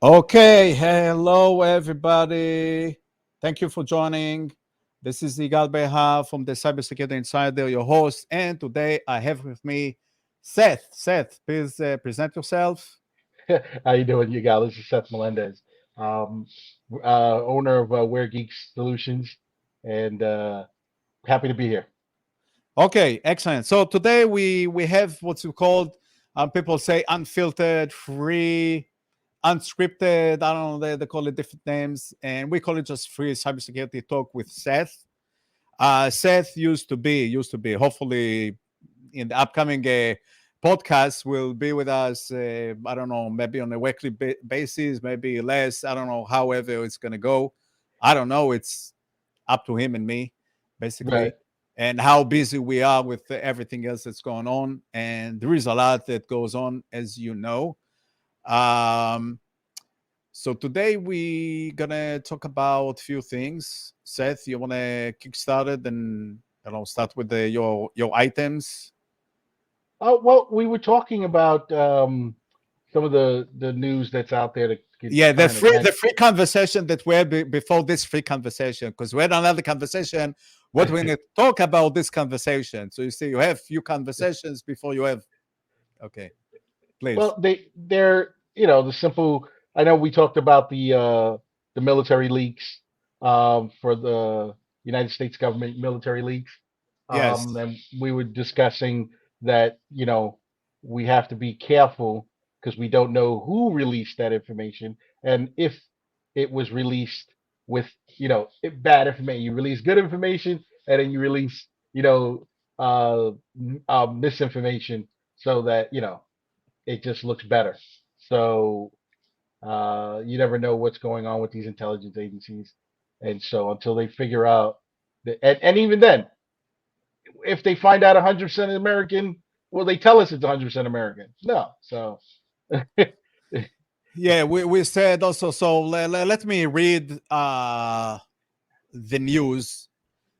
Okay, hello everybody. Thank you for joining. This is Yigal Behar from the Cybersecurity Insider, your host, and today I have with me Seth. Seth, please present yourself. How you doing, you guys? This is Seth Melendez, um, owner of Wear Geeks Solutions, and happy to be here. Okay, excellent. So today we have what's called people say unfiltered, free, unscripted. I don't know, they call it different names, and we call it just free cybersecurity talk with Seth. Seth used to be. Hopefully, in the upcoming podcast, will be with us. I don't know, maybe on a weekly basis, maybe less. I don't know. However, it's gonna go. I don't know. It's up to him and me, Right. basically, and how busy we are with everything else that's going on. And there is a lot that goes on, as you know. Um, so today we gonna talk about a few things. Seth, you wanna kick started and start with your items. Oh well, we were talking about some of the news that's out there, the Yeah, the current free the events. free conversation that we had before this free conversation, because we had another conversation. What we're gonna talk about this conversation. So you see, you have few conversations before you have. Okay, please. Well, they're the simple. I know we talked about the military leaks for the United States government military leaks. Yes. And we were discussing that we have to be careful because we don't know who released that information and if it was released with bad information. You release good information and then you release misinformation so that it just looks better. So you never know what's going on with these intelligence agencies, and so until they figure out that, and even then, if they find out 100% American, well, they tell us it's 100% American. No, so Yeah, we said also. So let me read the news.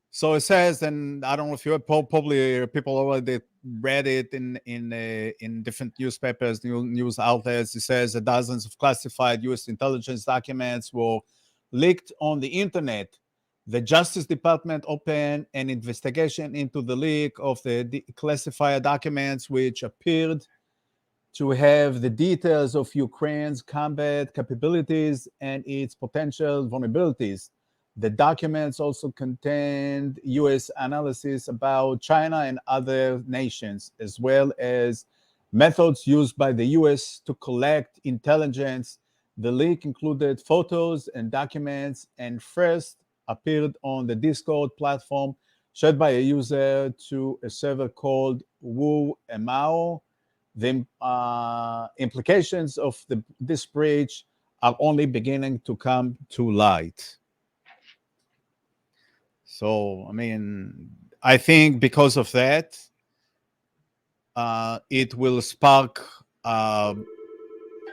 So it says, and I don't know if you have probably people already read it in different newspapers, news outlets. It says that dozens of classified U.S. intelligence documents were leaked on the internet. The Justice Department opened an investigation into the leak of the classified documents, which appeared to have the details of Ukraine's combat capabilities and its potential vulnerabilities. The documents also contained US analysis about China and other nations, as well as methods used by the US to collect intelligence. The leak included photos and documents and first appeared on the Discord platform shared by a user to a server called Wu Emao. The implications of this breach are only beginning to come to light. So, I mean, I think because of that, it will spark uh,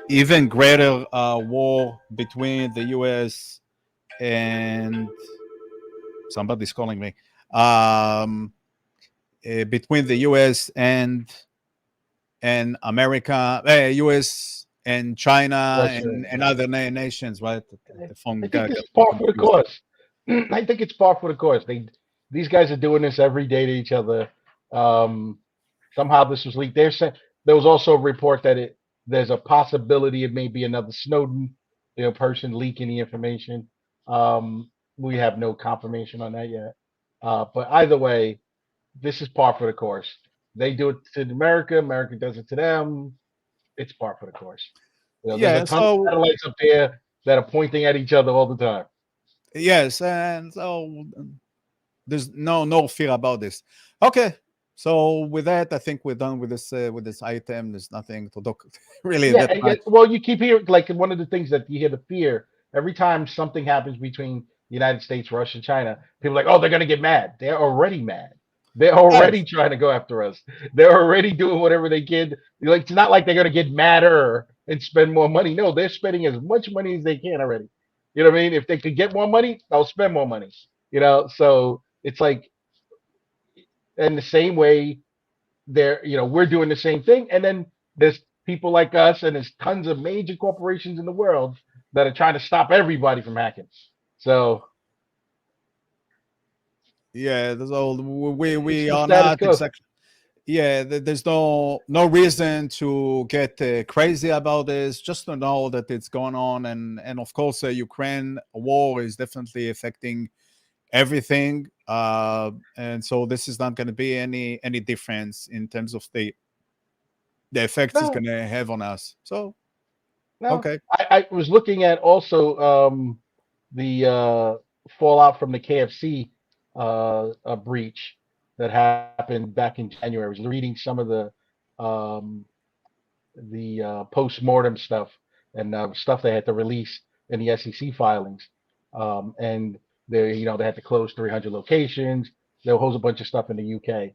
even greater war between the U.S. and somebody's calling me. Um, between the U.S. and America, U.S. and China Russia. and other nations, right? The phone I think got this is par for the confused. course. I think it's par for the course. These guys are doing this every day to each other. Um, Somehow this was leaked. There was also a report that there's a possibility it may be another Snowden, person leaking the information. We have no confirmation on that yet. But either way, this is par for the course. They do it to America. America does it to them. It's par for the course. There's a Yeah. ton of So satellites up there that are pointing at each other all the time. yes, and so there's no fear about this. Okay. So with that, I think we're done with this item. There's nothing to talk really Yeah, that yeah. much. Well, you keep hearing like one of the things that you hear the fear every time something happens between the United States, Russia, China. People are like, oh, they're gonna get mad. They're already mad. They're Yes. already trying to go after us. They're already doing whatever they can. Like it's not like they're gonna get madder and spend more money. No, they're spending as much money as they can already. You know what I mean? If they could get more money, they'll spend more money. So it's like in the same way we're doing the same thing, and then there's people like us, and there's tons of major corporations in the world that are trying to stop everybody from hacking. So Yeah, so it's we the are status not quo. exactly. Yeah, there's no reason to get crazy about this. Just to know that it's going on, and of course, Ukraine war is definitely affecting everything. And so this is not going to be any difference in terms of the effects it's No, going to have on us. So no. okay. I was looking at also the fallout from the KFC breach that happened back in January. I was reading some of um, the post-mortem stuff and stuff they had to release in the SEC filings. And they had to close 300 locations. There was a bunch of stuff in the UK.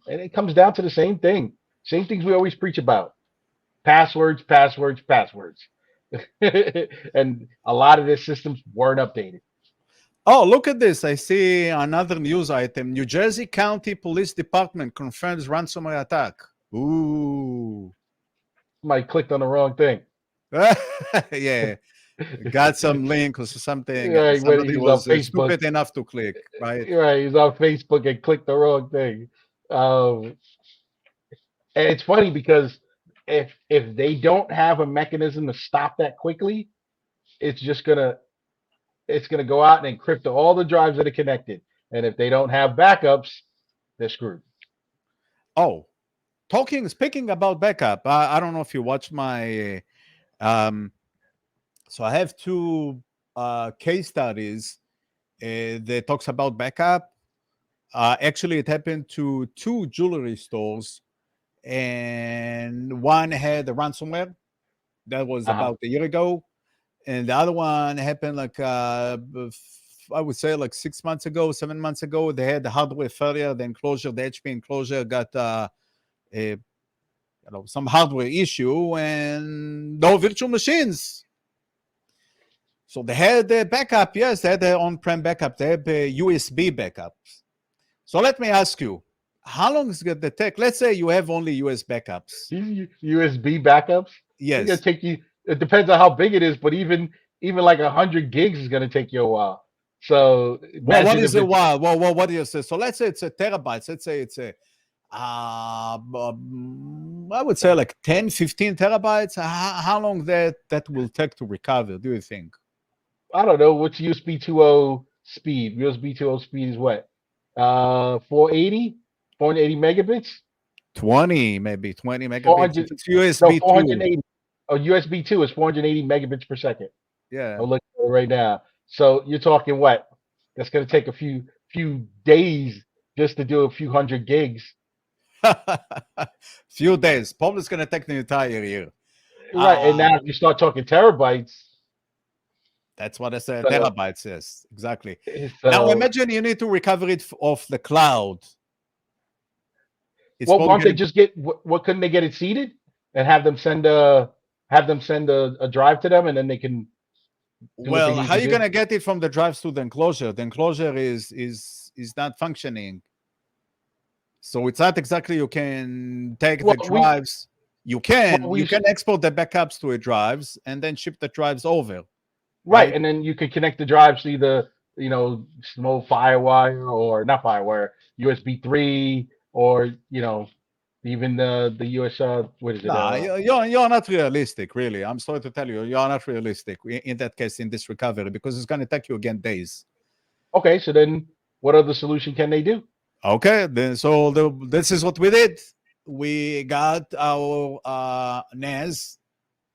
And it comes down to the same thing. Same things we always preach about. Passwords, passwords, passwords. And a lot of their systems weren't updated. Oh, look at this. I see another news item. New Jersey County Police Department confirms ransomware attack. Ooh. Somebody clicked on the wrong thing. Yeah. Got some link or something. Right, when Somebody he's on was Facebook. stupid enough to click, right? Right, he's on Facebook and clicked the wrong thing. Um, and it's funny because if they don't have a mechanism to stop that quickly, it's just gonna go out and encrypt all the drives that are connected. And if they don't have backups, they're screwed. Oh, speaking about backup, I don't know if you watched my so I have two case studies that talks about backup. Actually, it happened to two jewelry stores, and one had a ransomware that was Uh-huh. about a year ago, and the other one happened like I would say like 6 months ago, 7 months ago. They had the hardware failure, the enclosure, the HP enclosure got a some hardware issue and no virtual machines. So they had the backup, yes, they had their on-prem backup, they had USB backups. So let me ask you, how long is it going to take? Let's say you have only US backups. USB backups. It's gonna Yes. take you. It depends on how big it is, but even like 100 gigs is gonna take you a while. So Well, what imagine is if a it's while? Well, what do you say? So let's say it's a terabytes. Let's say it's a, I would say like 10, 15 terabytes. How long that will take to recover, do you think? I don't know what's USB 2.0 speed. USB 2.0 speed is what? 480, 480 megabits, 20, maybe 20 megabits. If 400. it's No, USB 2, 480. Oh, USB 2 is 480 megabits per second. yeah. I'm looking at it right now. So you're talking what? That's going to take a few days just to do a few hundred gigs. Few days. Probably it's going to take the entire year. Right. And now if you start talking terabytes, That's what I said. so, Terabytes, yes, exactly. Now so imagine you need to recover it off the cloud. It's well, probably why don't going they to. just get what couldn't they get it seeded and have them send a drive to them and then they can do what they Well, need how to are you do? going to get it from the drives to the enclosure? The enclosure is not functioning, so it's not exactly you can take the Well, we drives. You well can you we've can export the backups to a drives and then ship the drives over, right, right? and then you could connect the drives to either small FireWire or not FireWire, USB 3, or even the US what is it? Nah, you're not realistic, really. I'm sorry to tell you, you're not realistic in that case in this recovery because it's going to take you again days. Okay, so then what other solution can they do? Okay, then so this is what we did. We got our NAS.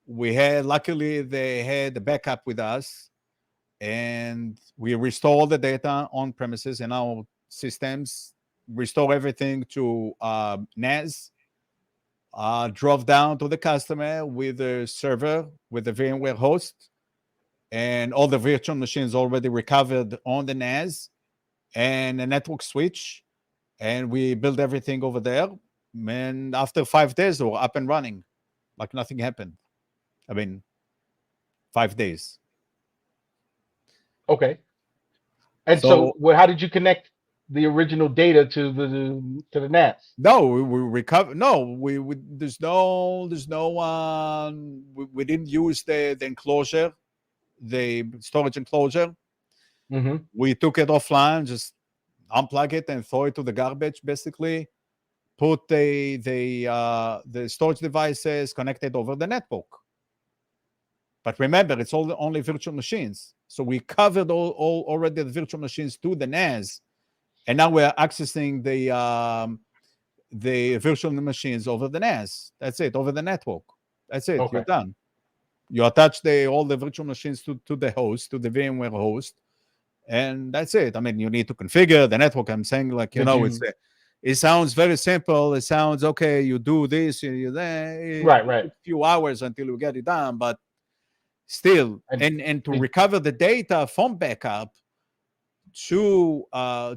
We had luckily they had the backup with us, and we restore the data on premises in our systems. Restore everything to NAS. Drove down to the customer with the server with the VMware host, and all the virtual machines already recovered on the NAS and a network switch, and we built everything over there. And after 5 days, we were up and running, like nothing happened. I mean, 5 days. Okay. And so So how did you connect the original data to the NAS. No, we recover. No, we there's no we didn't use the enclosure, the storage enclosure. Hmm. We took it offline, just unplug it and throw it to the garbage. Basically, put the storage devices connected over the network. But remember, it's all only virtual machines. So we covered all already the virtual machines to the NAS, and now we're accessing the virtual machines over the NAS. That's it, over the network. That's it. You're Okay. done. You attach all the virtual machines to the host, to the VMware host, and that's it. I mean, you need to configure the network. I'm saying, like, Did you? it sounds very simple. It sounds okay. You do this, you there. It Right. Right. takes a few hours until you get it done, but still, And and to did, recover the data from backup to a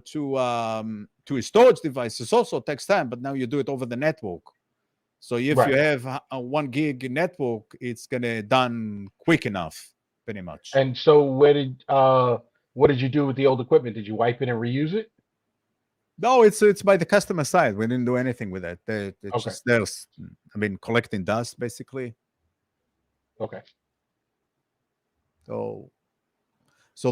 storage devices also takes time. But now you do it over the network. So if you right. have a 1 gig network, it's gonna done quick enough, pretty much. And so what did you do with the old equipment? Did you wipe it and reuse it? No, it's by the customer side. We didn't do anything with it. It's Okay. just there's, I mean, collecting dust basically. Okay. So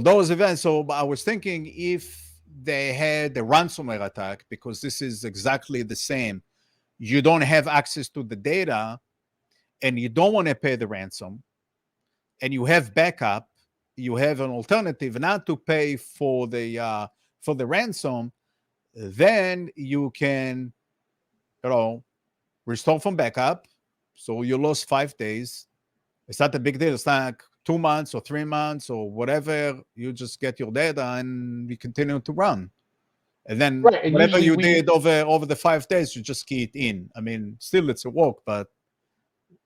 those events. So I was thinking if they had a ransomware attack, because this is exactly the same. You don't have access to the data, and you don't want to pay the ransom, and you have backup. You have an alternative not to pay for the ransom. Then you can, you know, restore from backup. So you lost 5 days. It's not a big deal. It's not like 2 months or 3 months or whatever. You just get your data and you continue to run. And then Right. And whatever usually you we did over the 5 days, you just key it in. I mean, still it's a work, but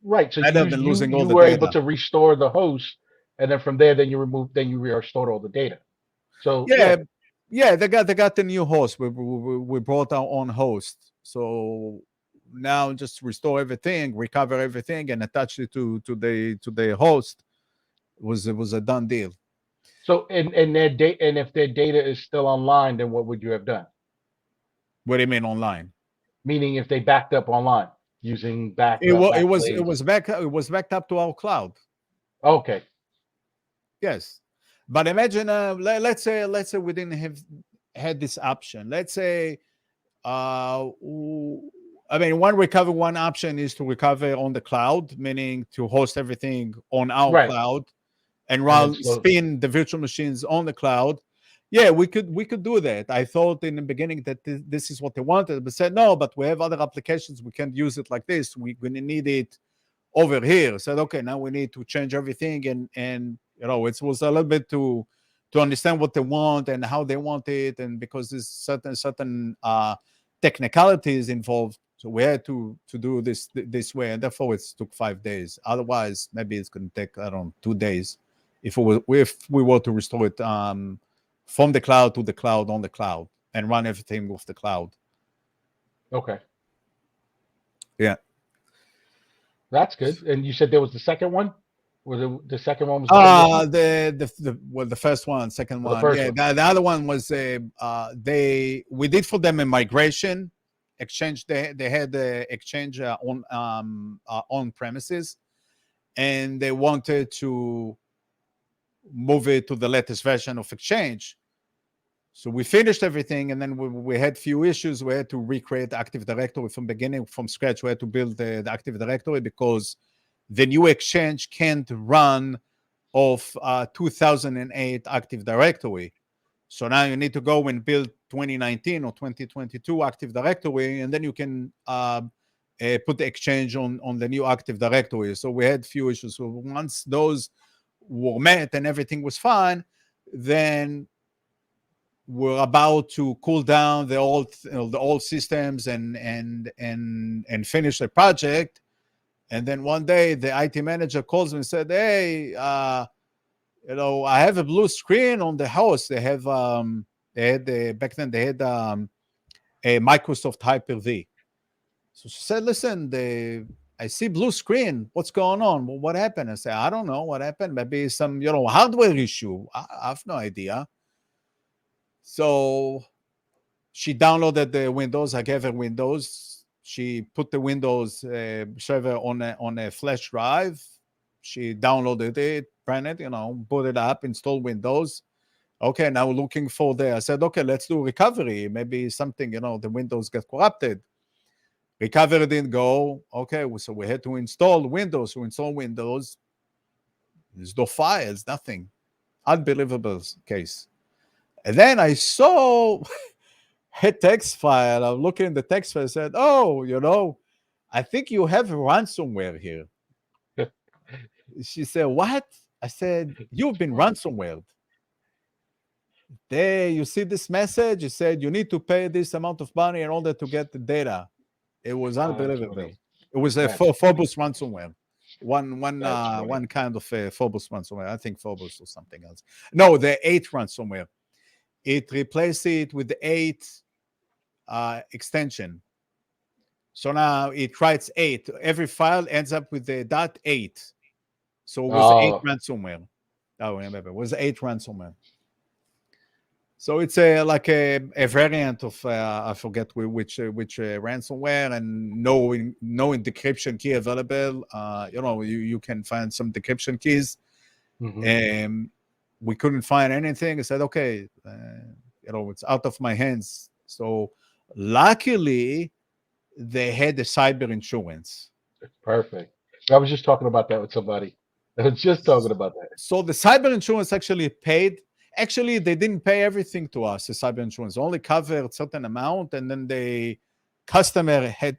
right. So better than losing all you the were able data. to restore the host, and then from there, then you restored all the data. So Yeah, yeah. yeah. They got the new host. We brought our own host. So now just restore everything, recover everything, and attach it to the host. It was a done deal. So and their data, and if their data is still online, then what would you have done? What do you mean online? Meaning if they backed up online using It backup was it was it backblaze. was back it was backed up to our cloud. Okay. Yes, but imagine let's say we didn't have had this option. Let's say I mean, one option is to recover on the cloud, meaning to host everything on our Right. cloud and And then run slow. spin the virtual machines on the cloud. Yeah, we could do that. I thought in the beginning that this is what they wanted, but said no. But we have other applications. We can't use it like this. We're gonna need it over here. Said okay, now we need to change everything, and it was a little bit to understand what they want and how they want it, and because there's certain technicalities involved. So we had to do this way, and therefore it took 5 days. Otherwise, maybe it's going to take, I don't know, 2 days if we were to restore it from the cloud to the cloud on the cloud and run everything off the cloud. Okay. Yeah. That's good. And you said there was the second one? Was it the second one was still missing? The first one, second Or the one, first yeah. one? The other one was we did for them a migration exchange. They had the exchange on premises, and they wanted to move it to the latest version of exchange. So we finished everything, and then we had few issues. We had to recreate Active Directory from beginning, from scratch. We had to build the Active Directory because the new exchange can't run of 2008 Active Directory. So now you need to go and build 2019 or 2022 Active Directory, and then you can put the exchange on the new Active Directory. So we had few issues. So once those were met and everything was fine, then we're about to cool down the old systems and finish the project. And then one day the IT manager calls me and said, "Hey, I have a blue screen on the house. Back then they had a Microsoft Hyper-V." So she said, "Listen, I see blue screen. What's going on? Well, what happened?" I said, "I don't know what happened. Maybe some hardware issue. I have no idea." So She downloaded the Windows. I gave her Windows. She put the Windows server on a flash drive. She downloaded it, ran it, boot it up, install Windows. Okay, now looking for there. I said, okay, let's do recovery. Maybe something, the Windows get corrupted. Recovery didn't go. Okay, so we had to install Windows. To install Windows, there's no files, nothing. Unbelievable case. And then I saw a text file. I'm looking at the text file. I said, oh, I think you have ransomware here. She said, what? I said, you've been ransomware. There, you see this message? It said, you need to pay this amount of money in order to get the data. It was unbelievable. It was a Phobos ransomware. One kind of Phobos ransomware. I think Phobos or something else. No, the 8 ransomware. It replaced it with the 8 extension. So now it writes 8. Every file ends up with the .8. So it was 8 ransomware. I remember. It was 8 ransomware. So it's like a variant of I forget which ransomware, and no decryption key available. You can find some decryption keys. We couldn't find anything. I said, okay, it's out of my hands. So luckily, they had the cyber insurance. Perfect. I was just talking about that with somebody. I was just talking about that. So the cyber insurance actually paid. Actually, they didn't pay everything to us. The cyber insurance only covered a certain amount, and then the customer had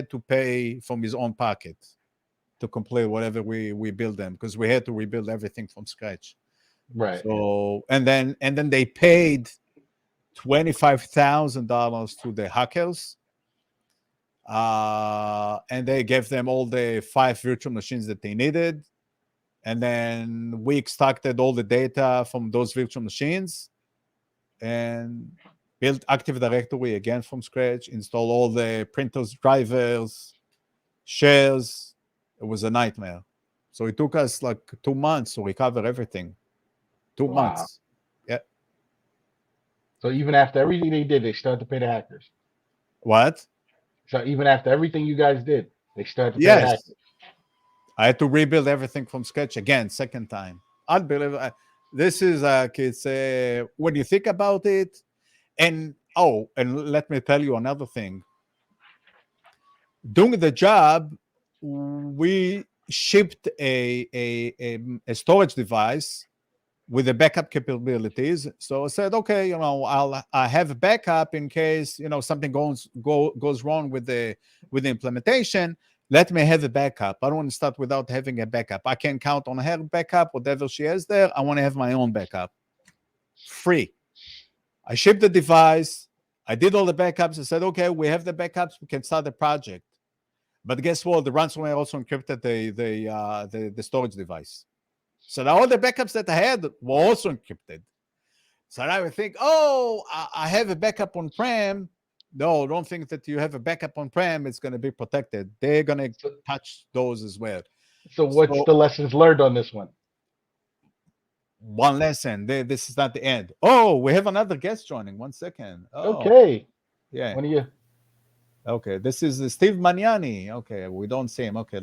to pay from his own pocket to complete whatever we build them, because we had to rebuild everything from scratch. Right. So and then they paid $25,000 to the hackers, and they gave them all the 5 virtual machines that they needed. And then we extracted all the data from those virtual machines and built Active Directory again from scratch, install all the printers, drivers, shares. It was a nightmare. So it took us like 2 months to recover everything. 2 months. Yeah. So even after everything they did, they started to pay the hackers. What? So even after everything you guys did, they started to pay the hackers. I had to rebuild everything from scratch again, second time. Unbelievable. This is it's when you think about it, and let me tell you another thing. Doing the job, we shipped a storage device with the backup capabilities. So I said, okay, I have a backup in case something goes wrong with the implementation. Let me have a backup. I don't want to start without having a backup. I can count on her backup, whatever she has there. I want to have my own backup. Free. I shipped the device. I did all the backups. I said, okay, we have the backups. We can start the project. But guess what? The ransomware also encrypted the storage device. So now all the backups that I had were also encrypted. So now I think, I have a backup on-prem. No, don't think that you have a backup on-prem. It's going to be protected. They're going to touch those as well. So what's the lessons learned on this one? One lesson. This is not the end. Oh, we have another guest joining. 1 second. Oh, okay. Yeah. One of you. Okay, this is Steve Maniani. Okay, we don't see him. Okay,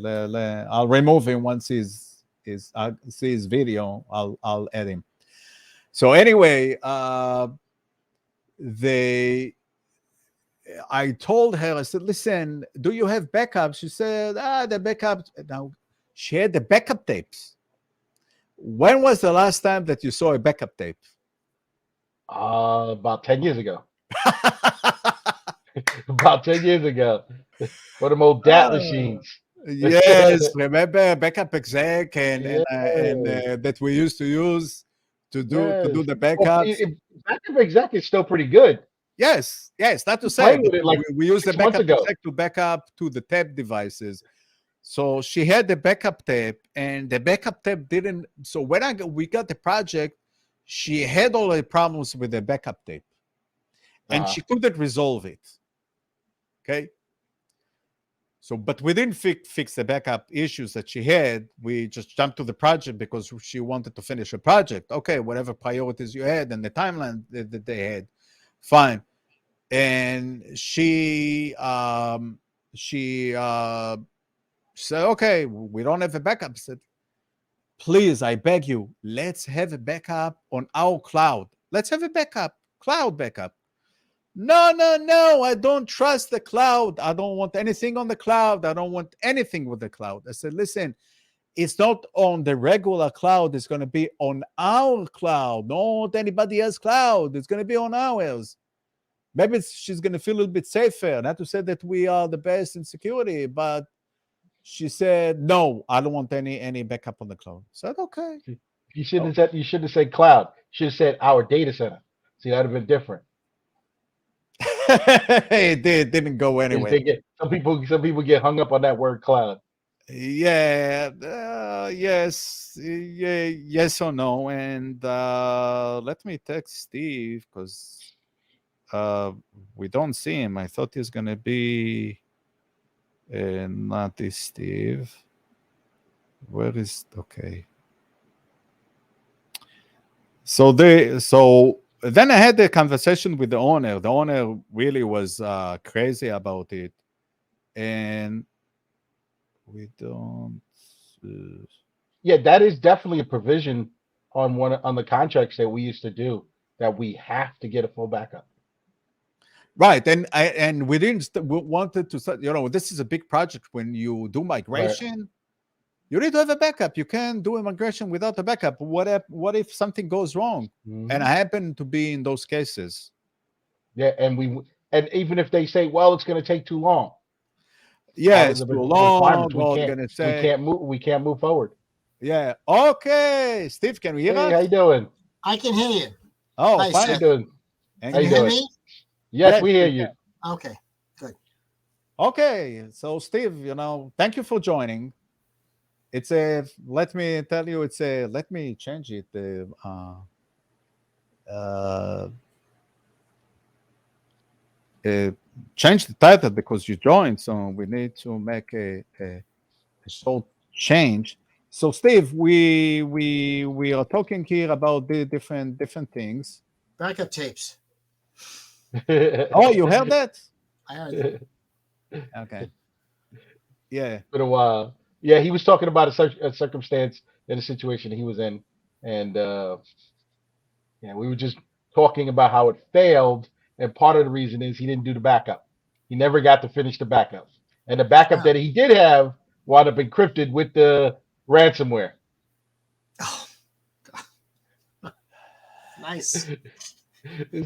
I'll remove him once I see his video. I'll add him. So anyway, I told her, I said, listen, do you have backups? She said, the backups. Now, she had the backup tapes. When was the last time that you saw a backup tape? About 10 years ago. About 10 years ago. For them old DAT machines. Yes, remember backup exec and that we used to use to do the backups. Backup exec is still pretty good. Yes. Not to say we use the backup exec to back up to the tape devices. So she had the backup tape, and the backup tape didn't. So when we got the project, she had all the problems with the backup tape, and she couldn't resolve it. Okay. So, but we didn't fix the backup issues that she had. We just jumped to the project because she wanted to finish a project. Okay, whatever priorities you had and the timeline that they had, fine. and she said, "Okay, we don't have a backup." I said, "Please, I beg you, let's have a backup on our cloud. Let's have a backup, cloud backup." No, no, no, I don't trust the cloud. I don't want anything on the cloud. I don't want anything with the cloud. I said, "Listen, it's not on the regular cloud. It's going to be on our cloud, not anybody else's cloud. It's going to be on ours." Maybe she's going to feel a little bit safer. Not to say that we are the best in security, but she said, "No, I don't want any backup on the cloud." I said, "Okay." Oh. You shouldn't have said cloud. You should have said our data center. See, that'd have been different. It didn't go Because anywhere. they get some people get hung up on that word cloud. Yeah, yes, yeah, yes or no. And let me text Steve because we don't see him. I thought he's gonna be not this Steve. Where is okay? So then I had a conversation with the owner. The owner really was crazy about it, and we don't. Yeah, that is definitely a provision on the contracts that we used to do that we have to get a full backup. Right, and we didn't we wanted to start. This is a big project. When you do Right. migration, you need to have a backup. You can't do a migration without a backup. What if something goes wrong? And Hmm. I happen to be in those cases. Yeah, and even if they say, well, it's going to take too long, part of Yes, the too long. requirements, Or they're gonna say, we can't move forward. yeah, okay, Steve, can we hear Hey, how you us? doing? I can hear you. Oh, Hi, How you Seth. fine. doing? And How Can you you hear doing? me? Yes, yes, we hear we you. can. Okay, good. Okay, so Steve, thank you for joining. It's a. Let me tell you, it's a. Let me change it. Uh, uh, Change the title because you joined, so we need to make a short change. So, Steve, we are talking here about the different things. Backup tapes. Oh, you heard that? I heard them. Okay. Yeah. Been a while. Yeah, he was talking about a circumstance and a situation he was in, and yeah, we were just talking about how it failed, and part of the reason is he didn't do the backup. He never got to finish the backup, and the backup Oh, that he did have wound up encrypted with the ransomware. oh, nice.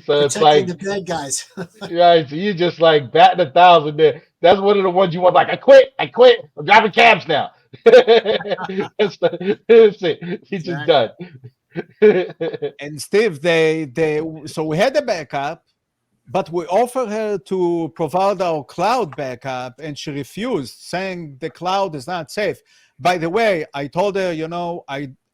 So it's Protecting like, the bad guys. right, so you just like batting 1,000 there. That's one of the ones you want. Like, I quit. I'm driving cabs now. That's it. He's just Exactly. done. And Steve, they so we had a backup, but we offered her to provide our cloud backup, and she refused, saying the cloud is not safe. By the way, I told her,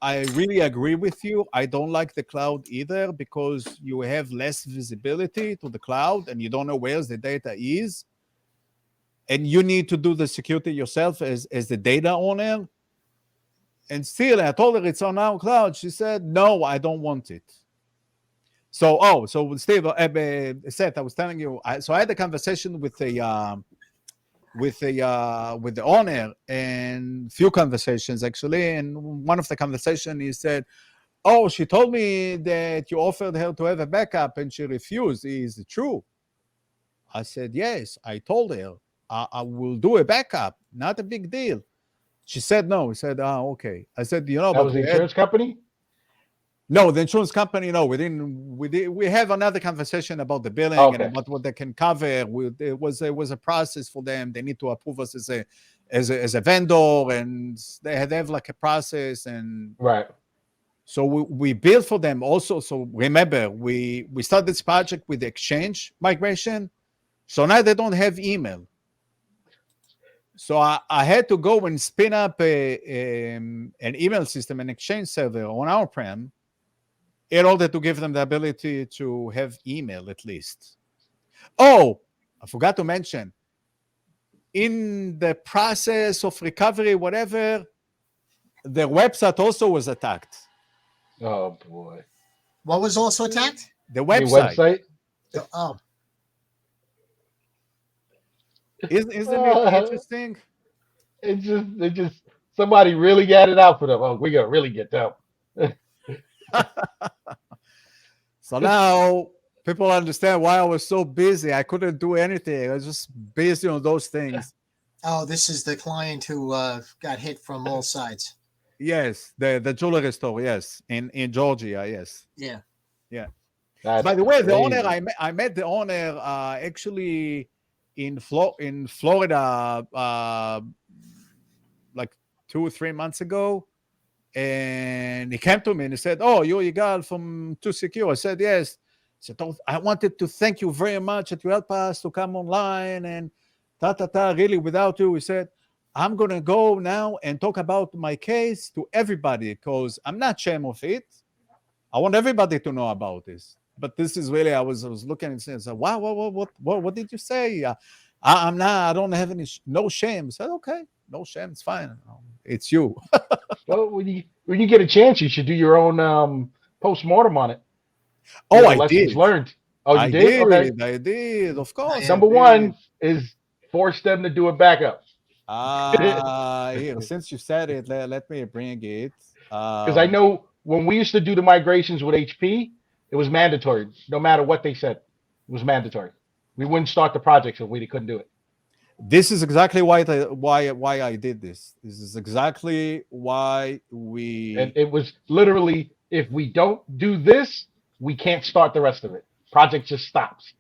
I really agree with you. I don't like the cloud either because you have less visibility to the cloud, and you don't know where the data is, and you need to do the security yourself as the data owner. And still, I told her it's on our cloud. She said, "No, I don't want it." So Steve, Seth, I was telling you. So I had a conversation with the owner, and few conversations actually. And one of the conversation, he said, "Oh, she told me that you offered her to have a backup, and she refused. Is it true?" I said, "Yes, I told her I will do a backup. Not a big deal." She said no. He said, "Ah, okay." I said, That but was the we had insurance company. no, the insurance company. No, we didn't. We have another conversation about the Oh, billing and okay, about what they can cover. It was a process for them. They need to approve us as a vendor, and they have like a process. And right. so we build for them also. So remember, we started this project with the Exchange migration. So now they don't have email. So I had to go and spin up an email system, an Exchange server on our prem, in order to give them the ability to have email at least. Oh, I forgot to mention, in the process of recovery, whatever, their website also was attacked. Oh boy, What was also attacked? The the website. website. Oh, Isn't it interesting? It just somebody really got it out for them. Oh, we gotta really get them. So now people understand why I was so busy. I couldn't do anything. I was just busy on those things. Oh, this is the client who got hit from all sides. Yes, the jewelry store. Yes, in Georgia. Yes, Yeah. yeah. That's By the way, the owner crazy. I met the owner actually in Florida like 2 or 3 months ago, and he came to me and he said, "Oh, you're Yigal from Too Secure." I said, "Yes." He said, "Oh, I wanted to thank you very much that you helped us to come online and ta ta ta. Really, without you," he said, "I'm gonna go now and talk about my case to everybody because I'm not ashamed of it. I want everybody to know about this." But this is really, I was looking and saying, so, "Wow, what did you say? I'm not. I don't have any, no shame." I said, "Okay, no shame. It's fine. It's you." Well, when you get a chance, you should do your own post mortem on it. You Oh, know, I lessons did. learned. Oh, you I did? Okay. did. I did. Of course, I Yeah. Number did. one is force them to do a backup. Here, since you said it, let me bring it. Because I know when we used to do the migrations with HP, it was mandatory. No matter what they said, it was mandatory. We wouldn't start the project if we couldn't do it. This is exactly why I did this. This is exactly why And we it was literally, if we don't do this, we can't start the rest of it. Project just stops.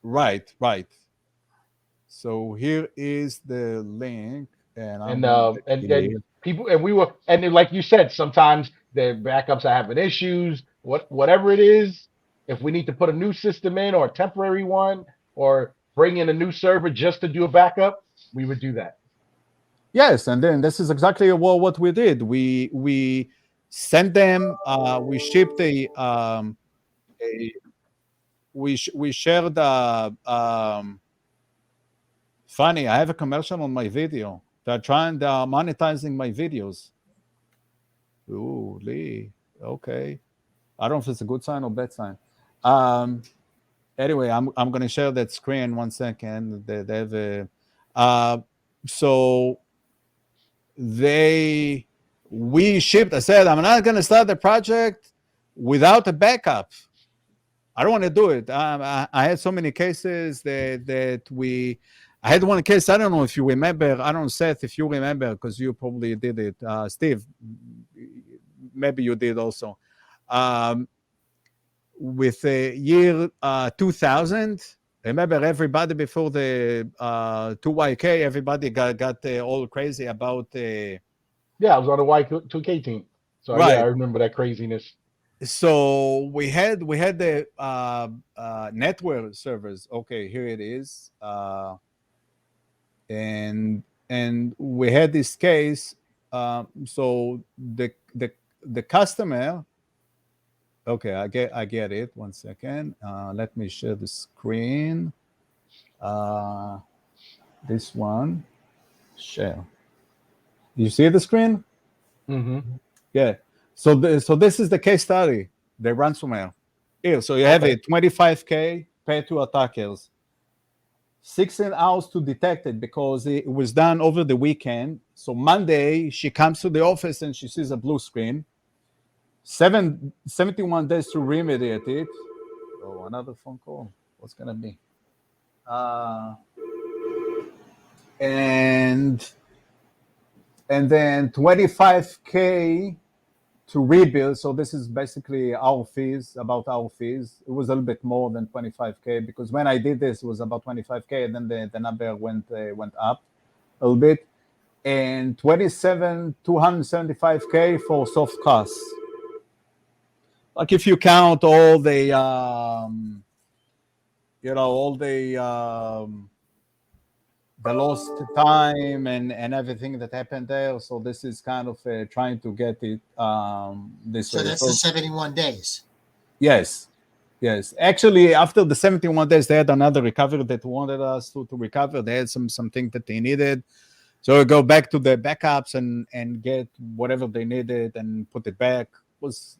right. So here is the link, and I'm And going and people and we were and then, like you said, sometimes the backups are having issues. Whatever it is, if we need to put a new system in or a temporary one or bring in a new server just to do a backup, we would do that. yes, and then this is exactly what we did. We sent them. We shipped a we shared funny, I have a commercial on my video. They're monetizing my videos. Ooh, Lee. Okay. I don't know if it's a good sign or bad sign. Um, anyway, I'm gonna share that screen 1 second. They have a so they we shipped. I said I'm not gonna start the project without a backup. I don't want to do it. I had so many cases that we. I had one case. I don't know if you remember. I don't know, Seth, if you remember, because you probably did it. Steve, maybe you did also. Um, with the year 2000, remember everybody before the 2YK, everybody got all crazy about Yeah, I was on the Y2K team, so yeah, I right. remember that craziness. So we had the network servers. Okay, here it is, and we had this case. So the customer. Okay, I get it. 1 second. Let me share the screen. Uh, this one. Share. You see the screen? Hmm. Yeah. So this is the case study. The ransomware. Here, so you have Okay. it. 25K paid to attackers. 16 hours to detect it because it was done over the weekend. So Monday, she comes to the office and she sees a blue screen. 71 days to remediate it. Oh, another phone call. What's going to be? Uh, and and then 25K to rebuild. So this is basically our fees, about our fees. It was a little bit more than 25K because when I did this, it was about 25K, and then the number went up a little bit. And 275K for soft costs. Like if you count all the, the lost time and everything that happened there. So this is kind of trying to get it this So way. that's the So 71 days. yes, yes. Actually, after the 71 days, they had another recovery that wanted us to recover. They had something that they needed. So we go back to the backups and get whatever they needed and put it back. Was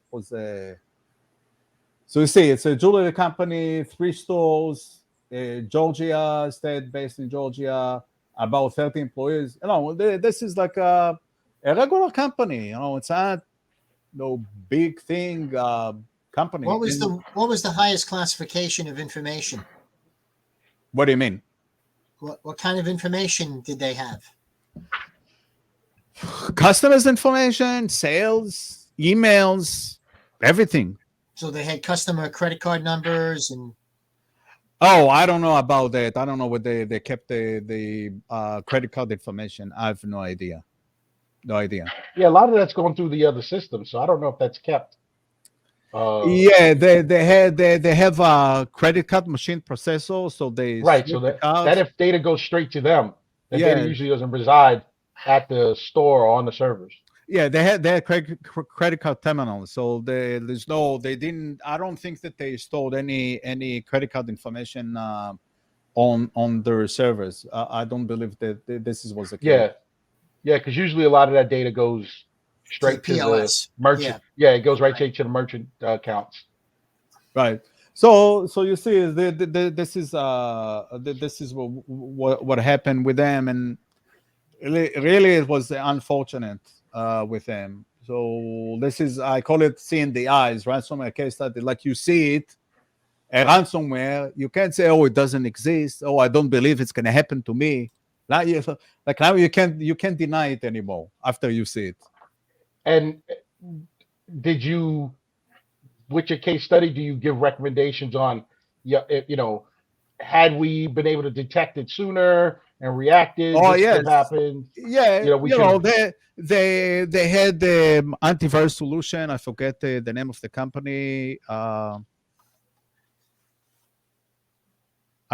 so you see, it's a jewelry company, 3 stores. Georgia state, based in Georgia, about 30 employees. This is like a regular company. It's not no big thing company. What was the highest classification of information? What do you mean? What kind of information did they have? Customers information, sales, emails, everything. So they had customer credit card numbers and. Oh, I don't know about that. I don't know what they kept the credit card information. I have no idea. No idea. Yeah, a lot of that's going through the other system, so I don't know if that's kept. Yeah, they have a credit card machine processor, so they Right, so sweep the that cards. if data goes straight to them, that Yeah. data usually doesn't reside at the store or on the servers. Yeah, they had credit card terminal, so they didn't. I don't think that they stored any credit card information on their servers. I don't believe that this was the case. Yeah, because usually a lot of that data goes straight to the POS. merchant. Yeah, it goes right straight to the merchant accounts. Right. So you see, this is what happened with them, and really it was unfortunate with them. So this is, I call it seeing the eyes, ransomware case study. Like you see it, a ransomware, you can't say, oh, it doesn't exist. Oh, I don't believe it's going to happen to me. Now you can't deny it anymore after you see it. And did you, with your case study, do you give recommendations on, had we been able to detect it sooner and reacted? Oh, this yes. could happen? Yeah, we they had the antivirus solution. I forget the name of the company. I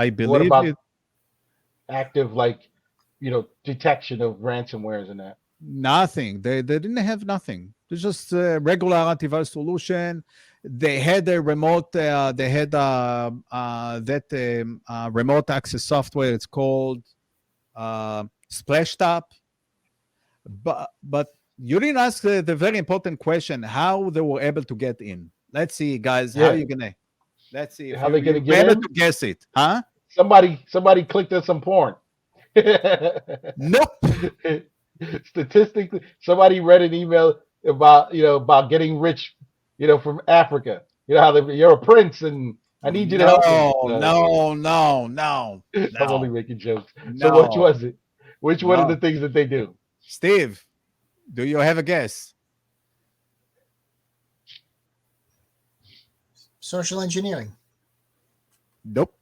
believe What about it. active, detection of ransomwares and that? Nothing. They didn't have nothing. It's just a regular antivirus solution. They had a remote. They had remote access software. It's called Splashtop. But you didn't ask the very important question: how they were able to get in. Let's see, guys. How Yeah. you gonna? Let's see. How they gonna you're get able in? to guess it, huh? Somebody clicked on some porn. Nope. Statistically, somebody read an email about getting rich, from Africa. You know how you're a prince and I need you to help me. No. I'm only making jokes. No. So which was it? Which one of No. the things that they do? Steve, do you have a guess? Social engineering. Nope.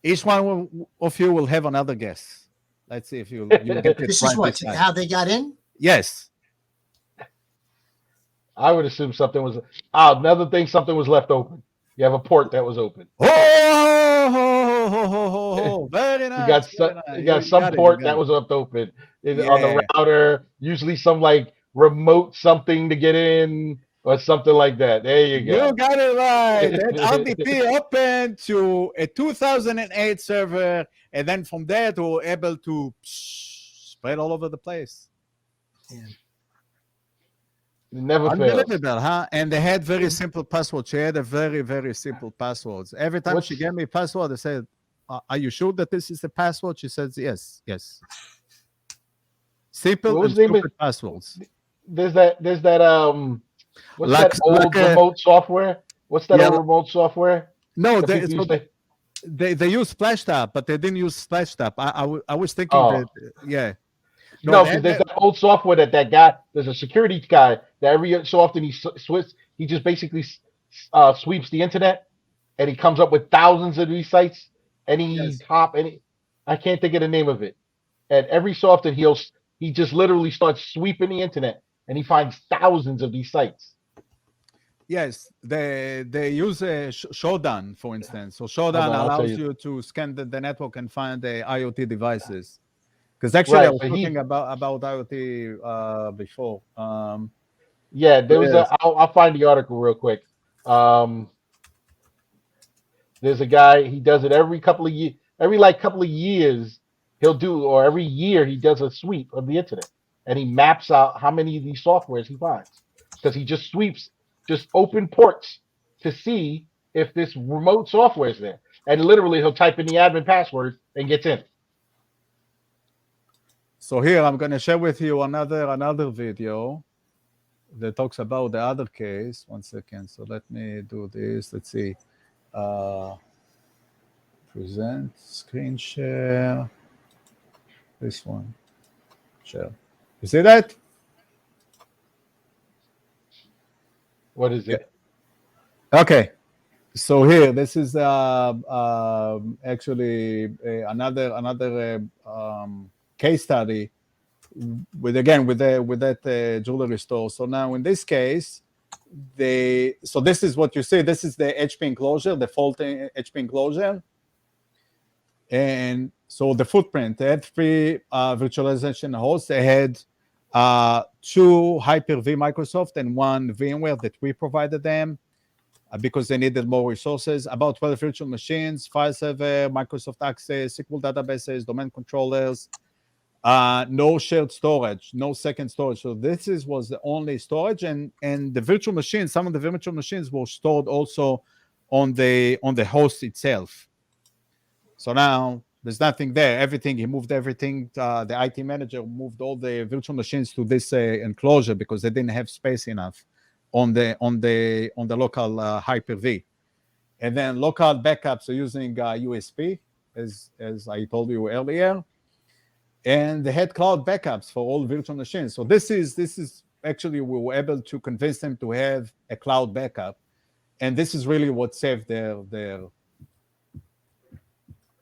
Each one of you will have another guess. Let's see if you get it This right is what this time. how they got in. Yes. I would assume something was another thing. Something was left open. You have a port that was open. Oh, very nice. You got some port that was left open on the router. Usually some remote something to get in or something like that. There you go. You got it right. That RDP opened to a 2008 server, and then from there they were able to spread all over the place. Yeah. It never fails. Unbelievable, huh? And they had very simple passwords. She had a very, very simple passwords. Every time she gave me a password, I said, are you sure that this is the password? She says, yes. Simple and stupid passwords. There's that what's that old remote software? What's that old remote software? No, they use Splashtop, but they didn't use Splashtop. I was thinking that, yeah. No, because there's that old software that guy, there's a security guy that every so often he just basically sweeps the internet and he comes up with thousands of these sites and I can't think of the name of it. And every so often he just literally starts sweeping the internet and he finds thousands of these sites. Yes, they use a Shodan, for instance. So Shodan allows you to scan the network and find the IoT devices. Because actually, I was talking about IoT before. There was I'll find the article real quick. There's a guy, he does it every couple of years. Every couple of years, or every year he does a sweep of the internet, and he maps out how many of these softwares he finds. Because he just sweeps, just open ports to see if this remote software is there. and literally he'll type in the admin password and gets in. So here I'm going to share with you another video that talks about the other case. 1 second. So let me do this. Let's see. Present screen share. This one. Share. You see that? What is it? Okay. So here, this is actually another case study with that jewelry store. So now in this case, this is what you see. This is the HP enclosure, the faulty HP enclosure, and so the footprint. They had 3 virtualization hosts. They had 2 Hyper-V Microsoft and 1 VMware that we provided them. Because they needed more resources, about 12 virtual machines, file server, Microsoft Access, SQL databases, domain controllers, no shared storage, no second storage. So this was the only storage, and the virtual machines, some of the virtual machines were stored also on the host itself. So now there's nothing there. Everything, he moved everything. The IT manager moved all the virtual machines to this enclosure because they didn't have space enough on the local Hyper-V. And then local backups are using USB, as I told you earlier. And they had cloud backups for all virtual machines. So this is actually, we were able to convince them to have a cloud backup. And this is really what saved their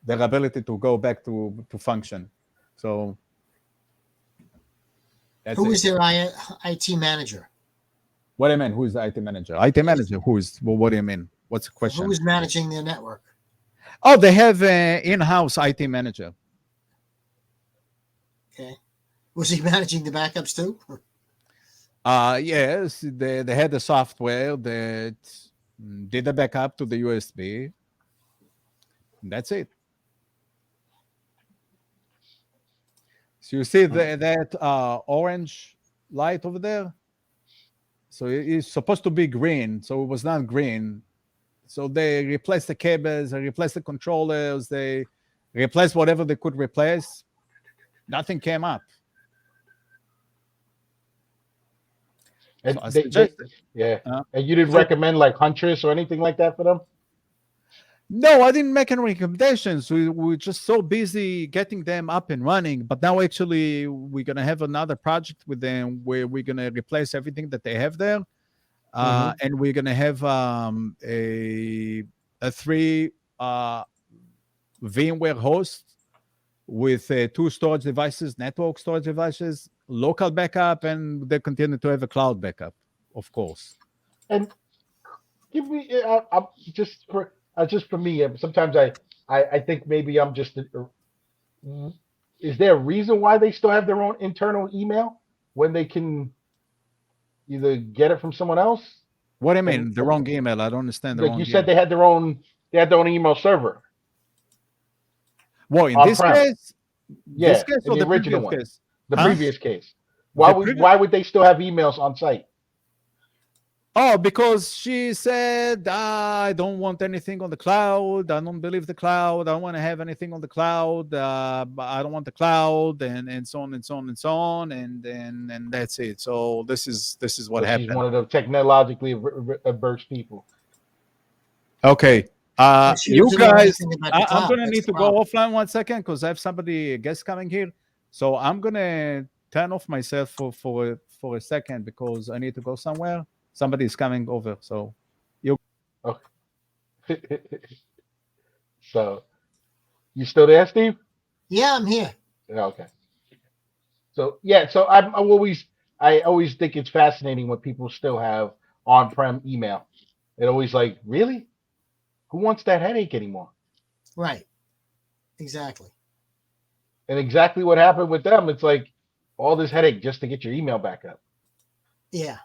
ability to go back to function. So that's Who is their IT manager? What do you mean? Who is the IT manager? IT manager, who is? Well, what do you mean? What's the question? Who is managing their network? Oh, they have an in-house IT manager. Okay. Was he managing the backups too? Yes, they had the software that did the backup to the USB. That's it. So you see that orange light over there? So it's supposed to be green, so it was not green. So they replaced the cables, they replaced the controllers, they replaced whatever they could replace. Nothing came up. And So and you didn't recommend like Huntress or anything like that for them? No, I didn't make any recommendations. We were just so busy getting them up and running. But now actually we're going to have another project with them where we're going to replace everything that they have there. And we're going to have a 3 VMware hosts with 2 storage devices, network storage devices, local backup, and they continue to have a cloud backup, of course. And give me, just for me, sometimes I think maybe I'm just. Is there a reason why they still have their own internal email when they can either get it from someone else? What do you mean? The wrong email? I don't understand. Like you said, they had their own email server. Well, in this case, yeah, in the original one, case? The previous case. Why would they still have emails on site? Oh, because she said, I don't want anything on the cloud. I don't believe the cloud. I don't want to have anything on the cloud. I don't want the cloud, and so on and so on and so on, and that's it. So this is what happened. She's one of the technologically averse people. Okay. You guys, I'm going to need to go offline 1 second because I have a guest coming here. So I'm going to turn off myself for a second because I need to go somewhere. Somebody is coming over, so you. Okay. So, you still there, Steve? Yeah, I'm here. Okay. So I always think it's fascinating when people still have on-prem email. It always like, really? Who wants that headache anymore? Right. Exactly. And exactly what happened with them. It's like all this headache just to get your email back up. Yeah.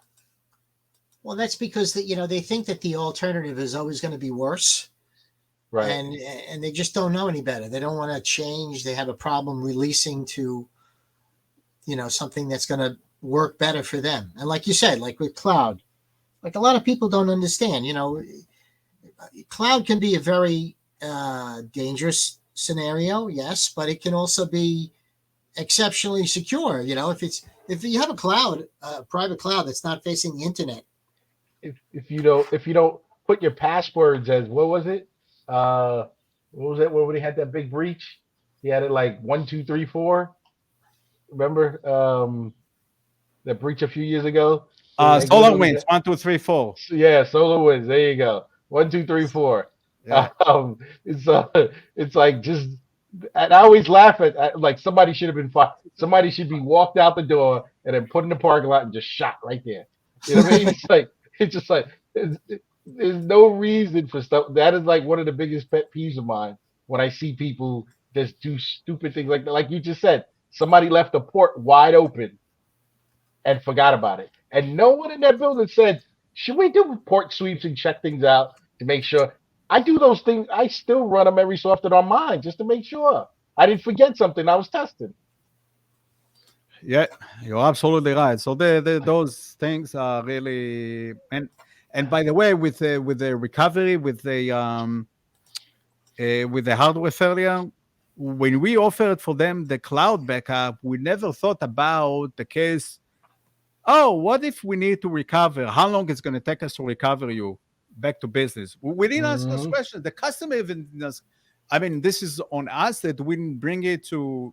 Well, that's because they think that the alternative is always going to be worse. Right. And they just don't know any better. They don't want to change. They have a problem releasing to, something that's going to work better for them. And like you said, like with cloud, like a lot of people don't understand, cloud can be a very dangerous scenario, yes, but it can also be exceptionally secure. You know, if you have a cloud, a private cloud that's not facing the internet. If you don't put your passwords as what was it? What was it? Where he had that big breach? He had it like 1, 2, 3, 4. Remember that breach a few years ago? That goes Solar on winds, 1, 2, 3, 4. Yeah, SolarWinds. There you go. 1, 2, 3, 4. Yeah. It's like just, and I always laugh at like somebody should have been fired. Somebody should be walked out the door and then put in the parking lot and just shot right there. You know what I mean? It's just like there's no reason for stuff. That is like one of the biggest pet peeves of mine when I see people just do stupid things like that. Like you just said, somebody left a port wide open and forgot about it. And no one in that building said, should we do port sweeps and check things out to make sure? I do those things. I still run them every so often on mine just to make sure I didn't forget something I was testing. Yeah, you're absolutely right. So those things are really, and by the way, with the recovery with the hardware failure, when we offered for them the cloud backup, we never thought about the case. Oh, what if we need to recover? How long it's going to take us to recover you back to business? We didn't ask those Mhm. questions. The customer even didn't ask. I mean, this is on us that we didn't bring it to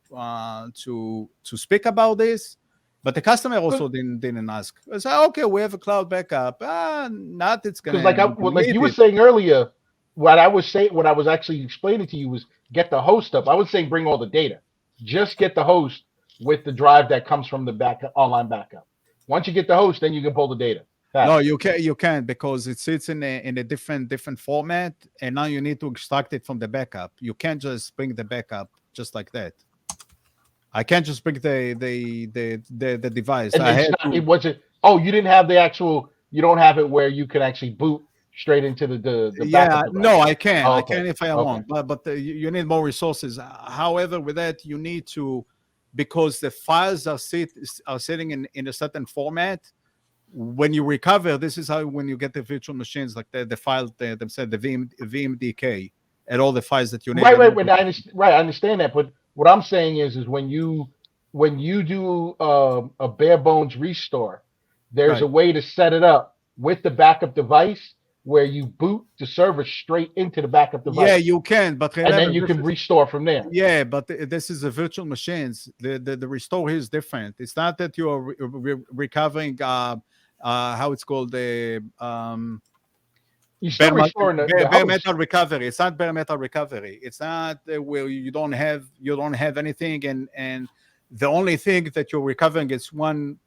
speak about this, but the customer also didn't ask. I said, okay, we have a cloud backup. Not it's Because gonna you can like meet you were it. saying earlier, what I was actually explaining to you was get the host up. I was saying bring all the data. Just get the host with the drive that comes from the backup online backup. Once you get the host, then you can pull the data. No, Faster. you can't because it sits in a different format, and now you need to extract it from the backup. You can't just bring the backup just like that. I can't just bring the device. And I it's had not. It to. wasn't. Oh, you didn't have the actual. You don't have it where you can actually boot straight into the backup Yeah, device. no, I can. Oh, I okay. can if I Okay. want, but you need more resources. However, with that, you need to because the files are sitting in a certain format. When you recover, this is how when you get the virtual machines, like the file themselves, the VMDK, and all the files that you need Right, in right, order right. I understand that, but what I'm saying is when you do a bare bones restore, there's a right. way to set it up with the backup device where you boot the server straight into the backup Yeah, device, you can, but and then remember, you this can is restore from there. yeah, but this is a virtual machines. The restore here is different. It's not that you are recovering. How it's called the You still restoring the bare host. metal recovery. It's not bare metal recovery. It's not where you don't have anything, and the only thing that you're recovering is one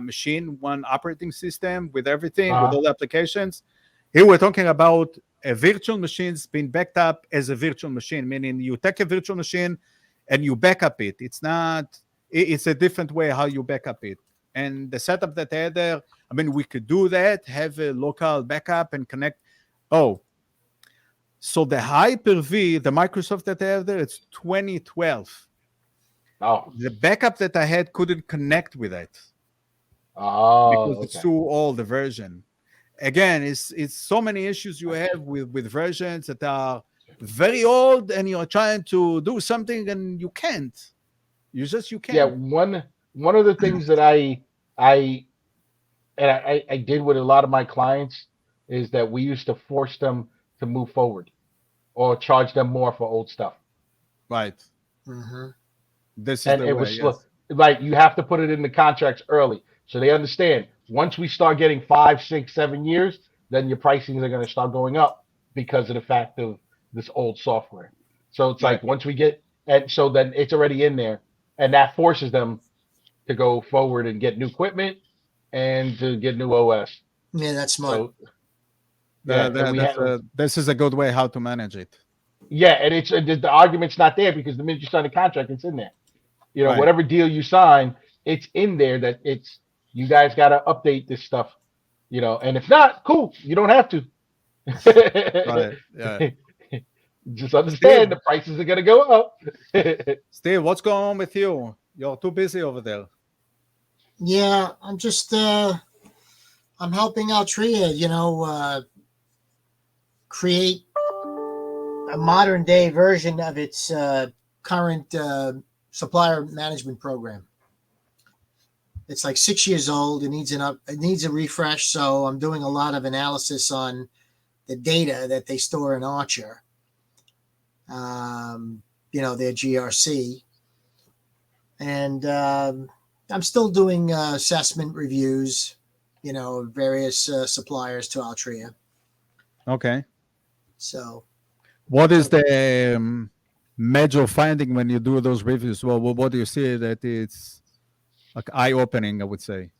machine, one operating system with everything, with Uh-huh. all the applications. Here we're talking about a virtual machines being backed up as a virtual machine, meaning you take a virtual machine and you back up it. It's not. It's a different way how you back up it, and the setup that they had there. I mean, we could do that, have a local backup and connect. Oh, so the Hyper-V, the Microsoft that they have there, it's 2012. Oh, The backup that I had couldn't connect with it because oh, it's okay. too old, the version. Again, it's so many issues you have with versions that are very old and you're trying to do something and you can't. You Yeah, can't. one of the things that I I did with a lot of my clients is that we used to force them to move forward or charge them more for old stuff. Right. Mm-hmm. This is And the it way, was slow. yes. Like you have to put it in the contracts early so they understand. Once we start getting 5, 6, 7 years, then your pricings are going to start going up because of the fact of this old software. So it's Right. like once we get, and so then it's already in there, and that forces them to go forward and get new equipment and to get new OS. Yeah, that's smart. So yeah, and This is a good way how to manage it. yeah, and it's the argument's not there because the minute you sign the contract, it's in there. You know, Right. whatever deal you sign, it's in there that it's you guys got to update this stuff. You know, and if not, cool, you don't have to. Right. Yeah. Just Steve, understand the prices are gonna go up. Steve, what's going on with you? You're too busy over there. Yeah, I'm just I'm helping out Tria, create a modern day version of its current supplier management program. It's like 6 years old. It needs a refresh. So I'm doing a lot of analysis on the data that they store in Archer. Their GRC, and I'm still doing assessment reviews. Various suppliers to Altria. Okay. So, what is the major finding when you do those reviews? Well, what do you see that it's like eye-opening, I would say?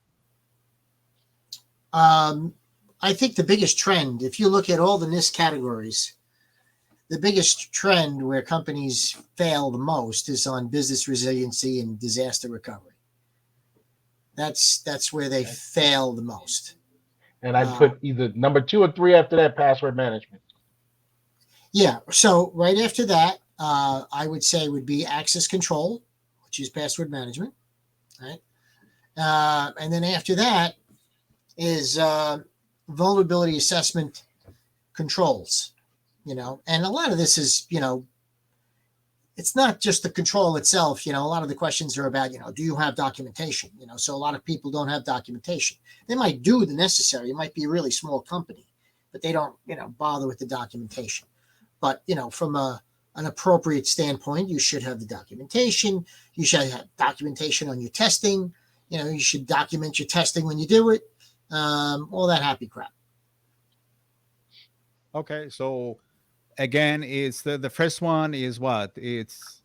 I think the biggest trend, if you look at all the NIST categories, the biggest trend where companies fail the most is on business resiliency and disaster recovery. That's where they fail the most. And I'd put either number 2 or 3 after that, password management. Yeah. So right after that, I would say would be access control, which is password management, right? And then after that is vulnerability assessment controls, and a lot of this is, it's not just the control itself. A lot of the questions are about, do you have documentation? So a lot of people don't have documentation. They might do the necessary. It might be a really small company, but they don't, bother with the documentation. But, from an appropriate standpoint, you should have the documentation. You should have documentation on your testing. You should document your testing when you do it. All that happy crap. Okay. So again, it's the first one is what? It's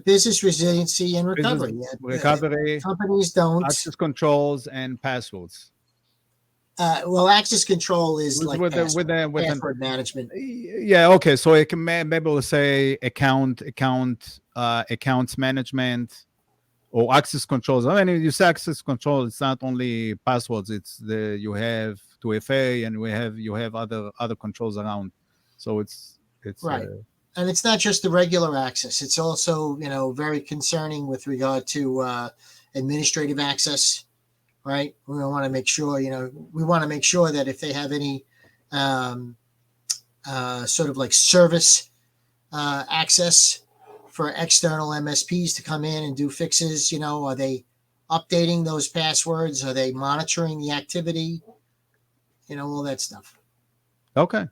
business resiliency and recovery. Recovery, companies don't access controls, and passwords. Access control is like with password management. Yeah. Okay. So it can maybe we'll say accounts management or access controls. I mean, you say access control. It's not only passwords. It's you have 2FA and you have other controls around. So it's right. And it's not just the regular access. It's also, very concerning with regard to administrative access, right? We want to make sure, that if they have any sort of like service access for external MSPs to come in and do fixes, are they updating those passwords? Are they monitoring the activity? All that stuff. Okay.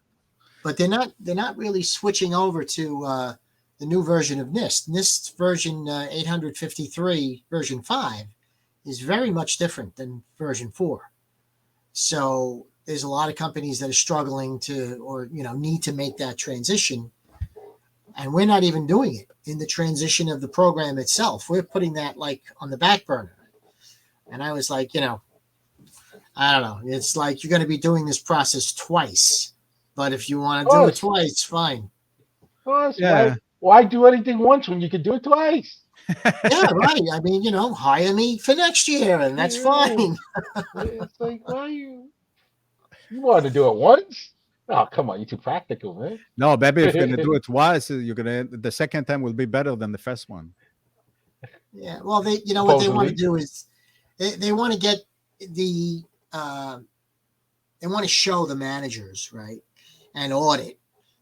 But they're not really switching over to the new version of NIST. NIST version 853, version 5, is very much different than version 4. So there's a lot of companies that are struggling need to make that transition. And we're not even doing it in the transition of the program itself. We're putting that like on the back burner. And I was like, I don't know. It's like you're going to be doing this process twice. But if you want to do it twice, fine. Yeah. Why do anything once when you could do it twice? Yeah, right. I mean, hire me for next year, and that's fine. It's like, why you want to do it once? Oh, come on, you're too practical, man. No, baby, if you're gonna do it twice, the second time will be better than the first one. Yeah. Well, what they want to do is they want to get they want to show the managers, right, and audit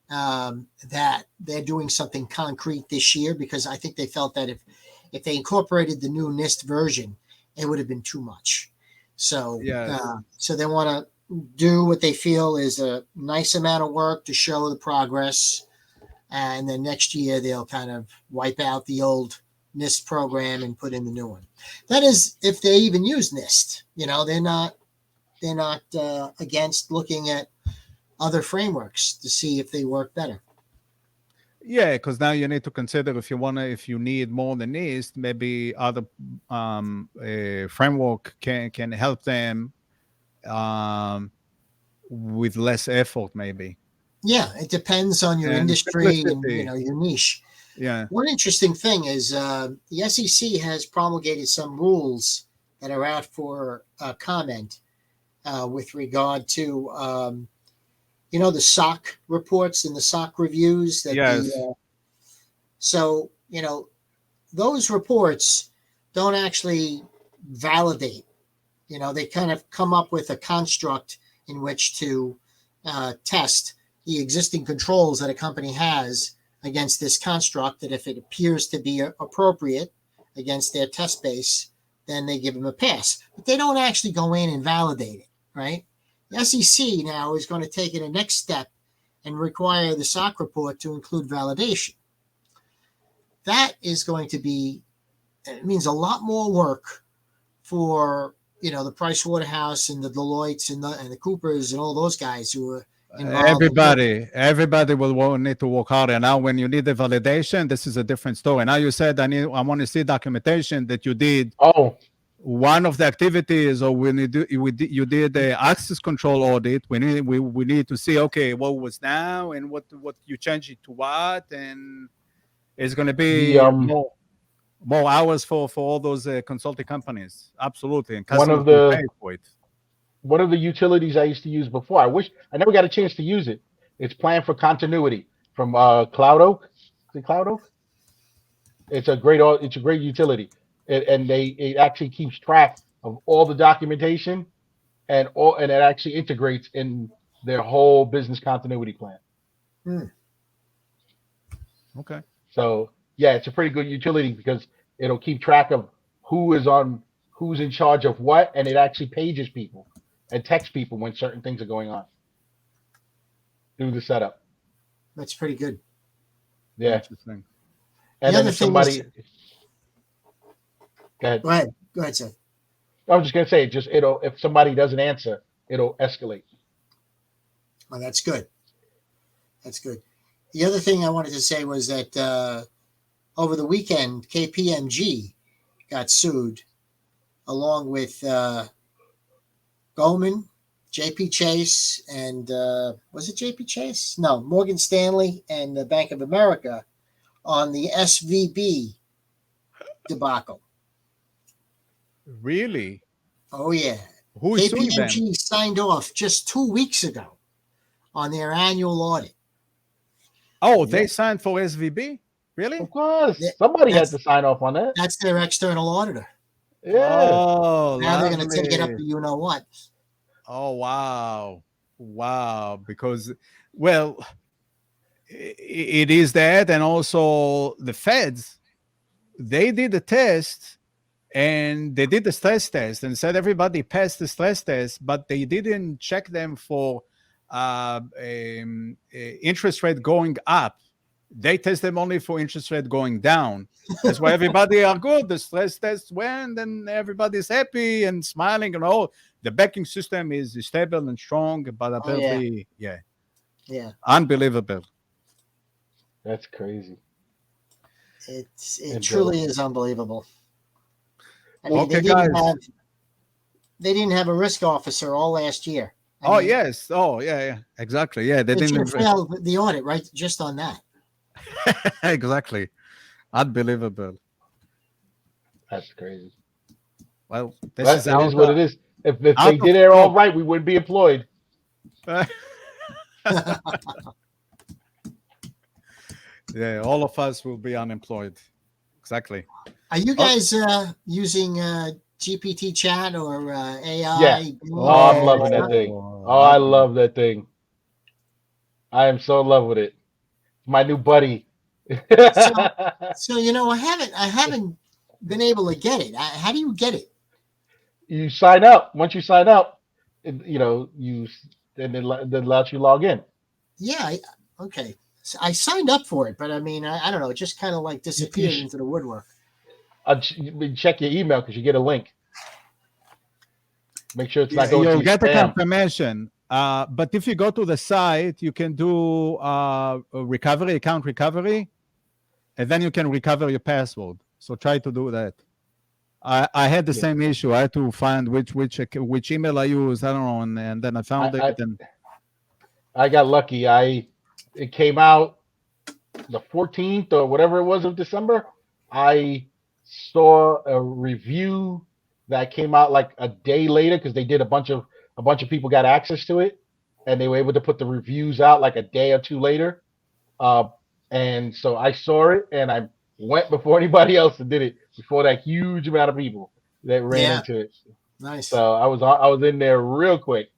that they're doing something concrete this year, because I think they felt that if they incorporated the new NIST version, it would have been too much. So so they want to do what they feel is a nice amount of work to show the progress, and then next year they'll kind of wipe out the old NIST program and put in the new one. That is, if they even use NIST. They're not against looking at other frameworks to see if they work better. Yeah, because now you need to consider if you need more than NIST, maybe other framework can help them with less effort, maybe. Yeah, it depends on your industry and your niche. Yeah. One interesting thing is the SEC has promulgated some rules that are out for comment with regard to the SOC reports and the SOC reviews. So those reports don't actually validate. They kind of come up with a construct in which to test, the existing controls that a company has against this construct, that if it appears to be appropriate against their test base, then they give them a pass. But they don't actually go in and validate it, right? The SEC now is going to take it a next step and require the SOC report to include validation. That is going to be, it means a lot more work for, the Price Waterhouse and the Deloittes and the Coopers and all those guys who are involved. Everybody will need to work harder. Now, when you need the validation, this is a different story. Now you said, I want to see documentation that you did. Oh, one of the activities, or you did the access control audit. We need to see, okay, what was now and what you changed it to what, and it's going to be more hours for all those consulting companies. Absolutely, and customers will pay for it. One of the utilities I used to use before, I never got a chance to use it. It's Plan for Continuity from Cloud Oak. Is it Cloud Oak? It's a great utility. It actually keeps track of all the documentation and it actually integrates in their whole business continuity plan. Okay. So yeah, it's a pretty good utility because it'll keep track of who's in charge of what, and it actually pages people and texts people when certain things are going on through the setup. That's pretty good. Yeah. Interesting. And then if somebody Go ahead, Seth. I was just gonna say, if somebody doesn't answer, it'll escalate. Well, that's good. That's good. The other thing I wanted to say was that over the weekend, KPMG got sued, along with Goldman, JP Chase, and was it JP Chase? No, Morgan Stanley and the Bank of America on the SVB debacle. Really? Oh, yeah. Who is suing them? KPMG signed off just 2 weeks ago on their annual audit. Oh, they signed for SVB? Really? Of course. Somebody had to sign off on that. That's their external auditor. Yeah. Oh, now they're going to take it up to you know what. Oh, wow. Wow. Because, well, it is that. And also the feds, they did the test. And they did the stress test and said everybody passed the stress test, but they didn't check them for interest rate going up. They test them only for interest rate going down. That's why everybody are good. The stress test went and everybody's happy and smiling and all. The banking system is stable and strong, but apparently, yeah, unbelievable. That's crazy. It truly is unbelievable. I mean, Okay, they didn't have a risk officer all last year. Yes. Oh, yeah. Exactly. Yeah, they didn't fail the audit, right? Just on that. Exactly. Unbelievable. That's crazy. Well, this is what it is. If they did it all right, we wouldn't be employed. Yeah, all of us will be unemployed. Exactly. Are you guys using GPT chat or AI? Yeah. Oh, I'm loving that thing. Oh, I love that thing. I am so in love with it. My new buddy. So I haven't been able to get it. How do you get it? You sign up. Once you sign up, then it lets you log in. Yeah. Okay. So I signed up for it, but I mean, I don't know. It just kind of like disappeared into the woodwork. Check your email because you get a link. Make sure it's not going to you'll get spam. the confirmation. But if you go to the site, you can do account recovery, and then you can recover your password. So try to do that. I had the same issue. I had to find which email I used. I don't know, and then I found it. I got lucky. It came out the 14th or whatever it was of December. I saw a review that came out like a day later because they did a bunch of people got access to it, and they were able to put the reviews out like a day or two later. And so I saw it, and I went before anybody else did it, before that huge amount of people that ran into it. Nice. So I was in there real quick.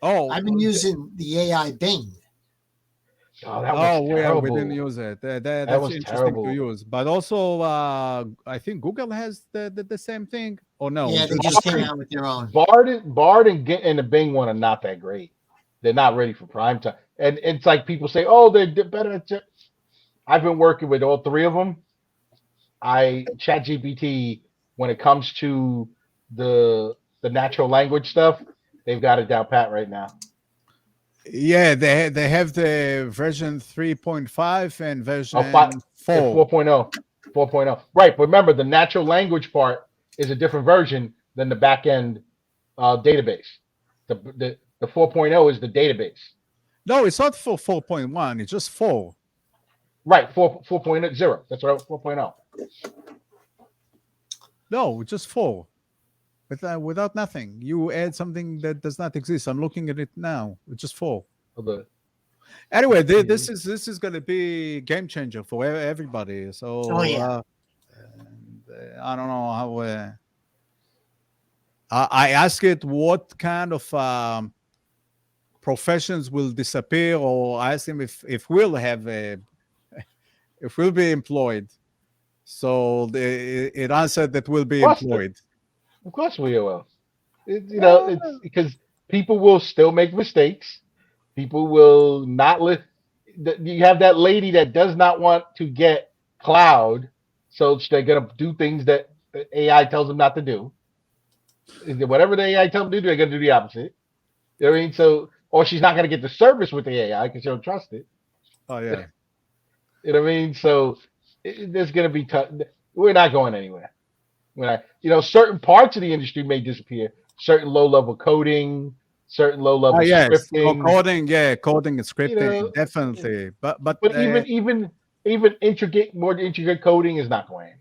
Oh, I've been using the AI Bing. Oh, that Oh, was we didn't terrible. use it. That That's was interesting to terrible. use. But also, I think Google has the same thing. Or no? Yeah, they Just just came Bard, out with their own. Bard and the Bing one are not that great. They're not ready for prime time. And it's like people say, oh, they're better at. I've been working with all three of them. ChatGPT, when it comes to the natural language stuff, they've got it down pat right now. yeah, they have the version 3.5 and Oh, version 4. 4.0. 4.0. Right. But remember, the natural language part is a different version than the back end database. The 4.0 is the database. No, it's not for 4.1. It's just 4. Right. 4.0. That's right. 4.0. No, just 4. Without nothing. You add something that does not exist. I'm looking at it now. It's just 4. Anyway, this is going to be game changer for everybody. So Oh, yeah. I don't know how. I ask it what kind of professions will disappear, or I ask him if we'll have if we'll be employed. So it answered that we'll be employed. Of course we will. It's because people will still make mistakes. People will not you have that lady that does not want to get cloud, so they're gonna do things that the AI tells them not to do. Whatever the AI tells them to do, they're gonna do the opposite. You know what I mean? So, or she's not gonna get the service with the AI because she don't trust it. Oh yeah. You know what I mean? So there's gonna be we're not going anywhere. Certain parts of the industry may disappear. Certain low-level coding, certain low-level yes. scripting. Coding and scripting, definitely. But even more intricate coding is not going anywhere.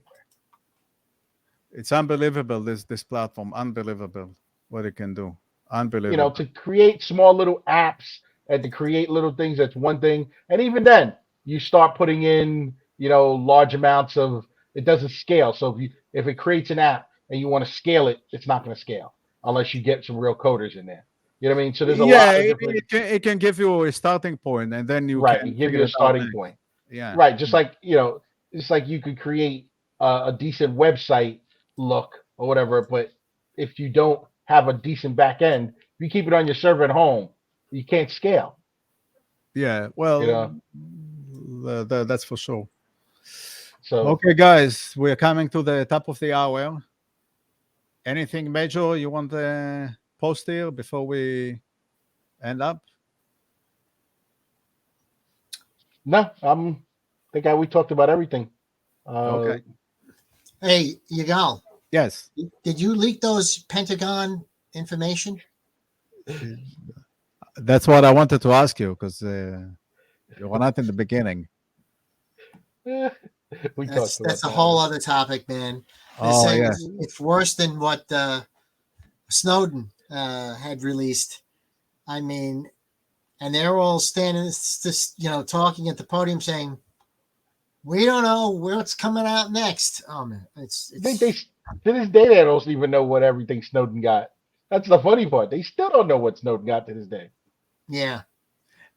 It's unbelievable. This platform, unbelievable what it can do. Unbelievable. To create small little apps and to create little things, that's one thing. And even then, you start putting in large amounts of, it doesn't scale. So if it creates an app and you want to scale it, it's not going to scale unless you get some real coders in there. You know what I mean? So there's a lot of different. It can give you a starting point, and then you can give you a starting point. Yeah. Right. Just like you could create a decent website look or whatever, but if you don't have a decent back end, if you keep it on your server at home, you can't scale. Yeah. Well, that's for sure. So okay, guys, we're coming to the top of the hour. Anything major you want to post here before we end up? No, I think we talked about everything. Okay. Hey, Yigal. Yes. Did you leak those Pentagon information? That's what I wanted to ask you, because you were not in the beginning. That's a whole other topic, man. Oh, yeah. It's worse than what Snowden had released. I mean, and they're all standing, talking at the podium saying, "We don't know what's coming out next." Oh man, it's I think to this day they don't even know what everything Snowden got. That's the funny part. They still don't know what Snowden got to this day. Yeah.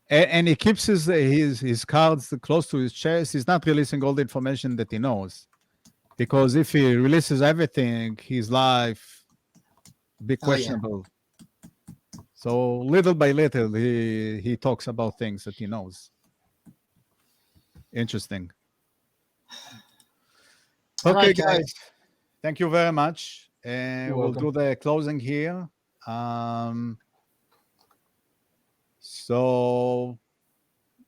And he keeps his cards close to his chest. He's not releasing all the information that he knows, because if he releases everything, his life be questionable. So little by little, he talks about things that he knows. Interesting. Okay, right, guys. Thank you very much. And we'll welcome. do the closing here. So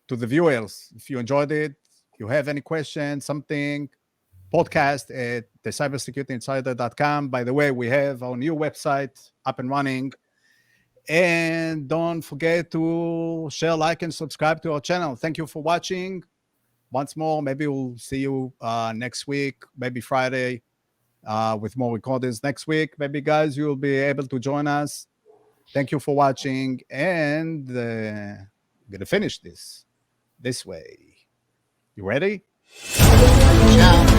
to the viewers, if you enjoyed it, you have any questions, something, podcast at the cybersecurityinsider.com. By the way, we have our new website up and running. And don't forget to share, like, and subscribe to our channel. Thank you for watching. Once more, maybe we'll see you next week, maybe Friday, with more recordings next week. Maybe, guys, you'll be able to join us. Thank you for watching. And I'm going to finish this way. You ready? Yeah.